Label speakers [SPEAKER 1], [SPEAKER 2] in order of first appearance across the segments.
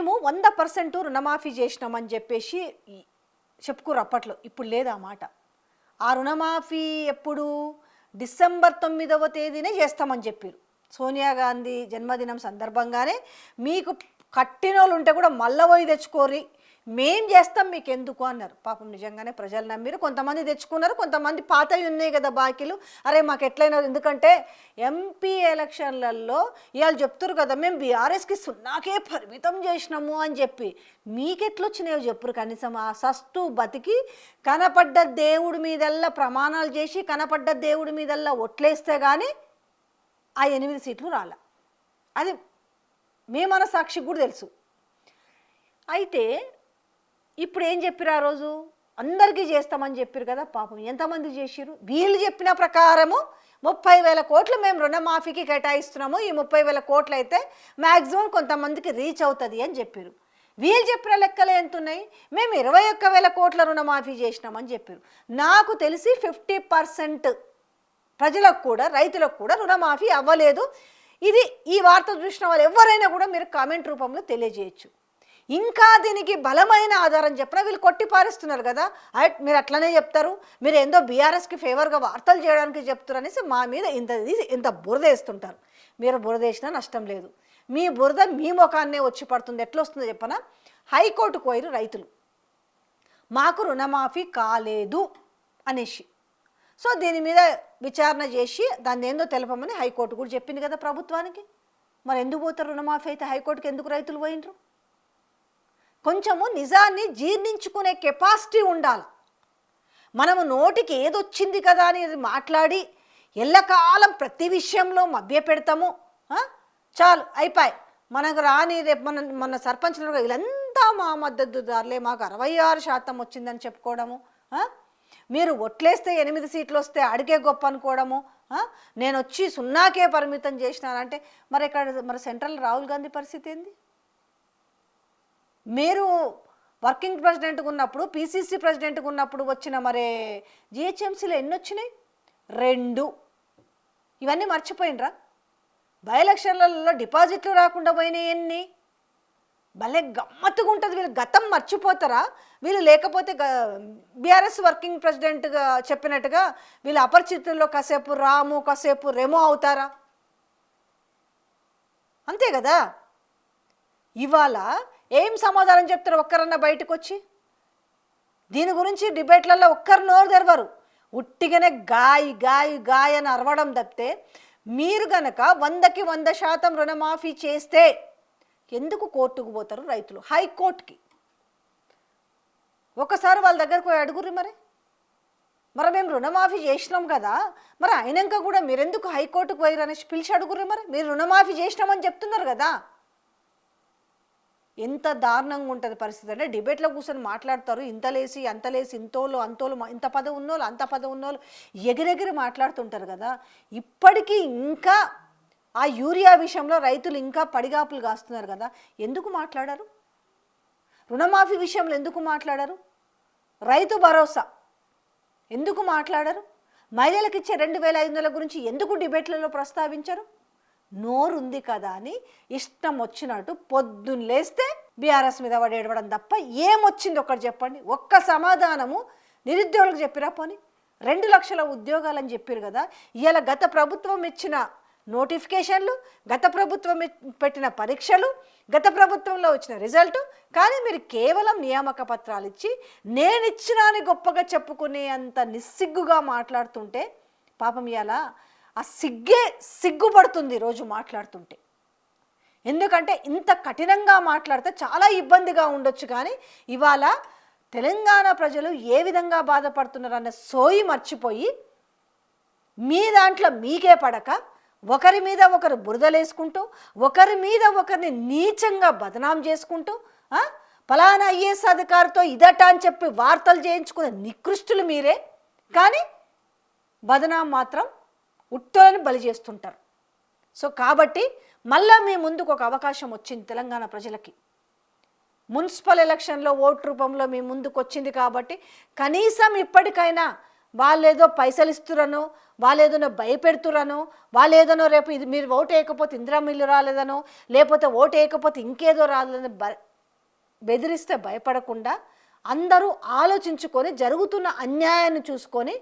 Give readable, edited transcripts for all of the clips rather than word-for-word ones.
[SPEAKER 1] మేము 100% రుణమాఫీ చేసినామని చెప్పేసి చెప్పుకోరు అప్పట్లో. ఇప్పుడు లేదు ఆ మాట. ఆ రుణమాఫీ ఎప్పుడు డిసెంబర్ 9వ తేదీనే చేస్తామని చెప్పారు. సోనియా గాంధీ జన్మదినం సందర్భంగానే మీకు కట్టినోళ్ళు ఉంటే కూడా మళ్ళీ పోయి తెచ్చుకోరి, మేం చేస్తాం మీకు ఎందుకు అన్నారు. పాపం నిజంగానే ప్రజలు నమ్మిరు. కొంతమంది తెచ్చుకున్నారు, కొంతమంది పాతవి ఉన్నాయి కదా బాకీలు, అరే మాకు ఎట్లయినా. ఎందుకంటే ఎంపీ ఎలక్షన్లలో ఇవాళ చెప్తున్నారు కదా మేము బీఆర్ఎస్కి 0కే పరిమితం చేసినాము అని చెప్పి. మీకెట్లొచ్చినాయో చెప్పురు కనీసం. ఆ సస్తు బతికి కనపడ్డ దేవుడి మీదల్లా ప్రమాణాలు చేసి కనపడ్డ దేవుడి మీదల్లా ఒట్లేస్తే కానీ ఆ 8 సీట్లు రాల. అది మీ మనసాక్షికి కూడా తెలుసు. అయితే ఇప్పుడు ఏం చెప్పారు ఆ రోజు? అందరికీ చేస్తామని చెప్పారు కదా. పాపం ఎంతమంది చేసిరు? వీళ్ళు చెప్పిన ప్రకారము 30,000 కోట్లు మేము రుణమాఫీకి కేటాయిస్తున్నాము, ఈ 30,000 కోట్లు అయితే మ్యాక్సిమం కొంతమందికి రీచ్ అవుతుంది అని చెప్పారు. వీళ్ళు చెప్పిన లెక్కలు ఎంత ఉన్నాయి? మేము 21,000 కోట్ల రుణమాఫీ చేసినామని చెప్పారు. నాకు తెలిసి 50% ప్రజలకు కూడా రైతులకు కూడా రుణమాఫీ అవ్వలేదు. ఇది ఈ వార్త చూసిన వాళ్ళు ఎవరైనా కూడా మీరు కామెంట్ రూపంలో తెలియజేయచ్చు. ఇంకా దీనికి బలమైన ఆధారం చెప్పినా వీళ్ళు కొట్టి పారేస్తున్నారు కదా. మీరు అట్లనే చెప్తారు, మీరు ఏందో బీఆర్ఎస్కి ఫేవర్గా వార్తలు చేయడానికి చెప్తారు అనేసి మా మీద ఇంత బురద వేస్తుంటారు. మీరు బురద వేసినా నష్టం లేదు. మీ బురద మీ ముఖాన్నే వచ్చి పడుతుంది. ఎట్లా వస్తుందో చెప్పనా? హైకోర్టుకు పోయిరు రైతులు, మాకు రుణమాఫీ కాలేదు అనేసి. సో దీని మీద విచారణ చేసి దాన్ని ఏందో తెలపమని హైకోర్టు కూడా చెప్పింది కదా ప్రభుత్వానికి. మరి ఎందుకు పోతారు రుణమాఫీ అయితే హైకోర్టుకి? ఎందుకు రైతులు పోయినరు? కొంచెము నిజాన్ని జీర్ణించుకునే కెపాసిటీ ఉండాలి. మనము నోటికి ఏదొచ్చింది కదా అని మాట్లాడి ఎల్లకాలం ప్రతి విషయంలో మభ్య పెడతాము. చాలు అయిపోయి మనకు రాని రేపు మన సర్పంచ్లు వీళ్ళంతా మా మద్దతుదారులే, మాకు 66% వచ్చిందని చెప్పుకోవడము, మీరు ఒట్లేస్తే 8 సీట్లు వస్తే అడిగే గొప్ప అనుకోవడము, నేను వచ్చి 0కే పరిమితం చేసినానంటే మరి ఇక్కడ సెంట్రల్ రాహుల్ గాంధీ పరిస్థితి ఏంది? మీరు వర్కింగ్ ప్రెసిడెంట్గా ఉన్నప్పుడు, పీసీసీ ప్రెసిడెంట్గా ఉన్నప్పుడు వచ్చిన మరి జిహెచ్ఎంసీలో ఎన్ని వచ్చినాయి? 2. ఇవన్నీ మర్చిపోయినరా? బై ఎలక్షన్లలో డిపాజిట్లు రాకుండా పోయినాయి ఎన్ని? భలే గమ్మత్తుగా ఉంటుంది. వీళ్ళు గతం మర్చిపోతారా? వీళ్ళు లేకపోతే బీఆర్ఎస్ వర్కింగ్ ప్రెసిడెంట్గా చెప్పినట్టుగా వీళ్ళు అపరిచితుల్లో కాసేపు రాము కాసేపు రెమో అవుతారా? అంతే కదా. ఇవాళ ఏం సమాధానం చెప్తారు ఒక్కరన్నా బయటకు వచ్చి? దీని గురించి డిబేట్లలో ఒక్కరు నోరు తెరవరు. ఉట్టిగానే గాయ అని అరవడం తప్పితే మీరు గనక 100కి 100% రుణమాఫీ చేస్తే ఎందుకు కోర్టుకు పోతారు రైతులు? హైకోర్టుకి. ఒకసారి వాళ్ళ దగ్గరకు పోయి అడుగుర్రి. మరి మేము రుణమాఫీ చేసినాం కదా, మరి అయినాక కూడా మీరెందుకు హైకోర్టుకు పోయారు అనేసి పిలిచి అడుగుర్రి. మరి మీరు రుణమాఫీ చేసినామని చెప్తున్నారు కదా. ఎంత దారుణంగా ఉంటుంది పరిస్థితి అంటే, డిబేట్లో కూర్చొని మాట్లాడతారు, ఇంతలేసి అంతలేసి, ఇంతోళ్ళు అంతోళ్ళు, ఇంత పదవి ఉన్నోళ్ళు అంత పదవి ఉన్నోళ్ళు ఎగిరెగిరి మాట్లాడుతుంటారు కదా. ఇప్పటికీ ఇంకా ఆ యూరియా విషయంలో రైతులు ఇంకా పడిగాపులు కాస్తున్నారు కదా. ఎందుకు మాట్లాడారు? రుణమాఫీ విషయంలో ఎందుకు మాట్లాడారు? రైతు భరోసా ఎందుకు మాట్లాడారు? మహిళలకు ఇచ్చే 2,500 గురించి ఎందుకు డిబేట్లలో ప్రస్తావించారు? నోరుంది కదా అని ఇష్టం వచ్చినట్టు పొద్దున్న లేస్తే బీఆర్ఎస్ మీద ఏడవడం తప్ప ఏమొచ్చింది ఒకటి చెప్పండి. ఒక్క సమాధానము నిరుద్యోగులకు చెప్పిరా? పోనీ 2 లక్షల ఉద్యోగాలని చెప్పారు కదా. ఇవాళ గత ప్రభుత్వం ఇచ్చిన నోటిఫికేషన్లు, గత ప్రభుత్వం పెట్టిన పరీక్షలు, గత ప్రభుత్వంలో వచ్చిన రిజల్ట్, కానీ మీరు కేవలం నియామక పత్రాలు ఇచ్చి నేను ఇచ్చినా అని గొప్పగా చెప్పుకునే అంత నిస్సిగ్గుగా మాట్లాడుతుంటే పాపం ఇవాళ ఆ సిగ్గుపడుతుంది రోజు మాట్లాడుతుంటే. ఎందుకంటే ఇంత కఠినంగా మాట్లాడితే చాలా ఇబ్బందిగా ఉండొచ్చు, కానీ ఇవాళ తెలంగాణ ప్రజలు ఏ విధంగా బాధపడుతున్నారు అన్న సోయి మర్చిపోయి మీ దాంట్లో మీకే పడక ఒకరి మీద ఒకరు బురదలేసుకుంటూ, ఒకరి మీద ఒకరిని నీచంగా బదనాం చేసుకుంటూ, ఫలానా ఐఏఎస్ అధికారితో ఇదట అని చెప్పి వార్తలు చేయించుకునే నికృష్టులు మీరే, కానీ బదనాం మాత్రం ఉట్టోని బలి చేస్తుంటారు. సో కాబట్టి మళ్ళా మీ ముందుకు ఒక అవకాశం వచ్చింది తెలంగాణ ప్రజలకి. మున్సిపల్ ఎలక్షన్లో ఓటు రూపంలో మీ ముందుకు వచ్చింది కాబట్టి కనీసం ఇప్పటికైనా వాళ్ళేదో పైసలు ఇస్తురనో, వాళ్ళేదో భయపెడుతురనో, వాళ్ళేదనో రేపు ఇది మీరు ఓటు వేయకపోతే ఇందిరా మిల్లు రాలేదనో, లేకపోతే ఓటు వేయకపోతే ఇంకేదో రాలేదని బెదిరిస్తే భయపడకుండా అందరూ ఆలోచించుకొని జరుగుతున్న అన్యాయాన్ని చూసుకొని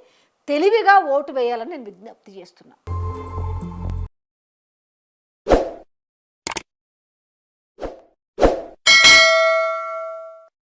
[SPEAKER 1] తెలివిగా ఓటు వేయాలని నేను విజ్ఞప్తి చేస్తున్నా.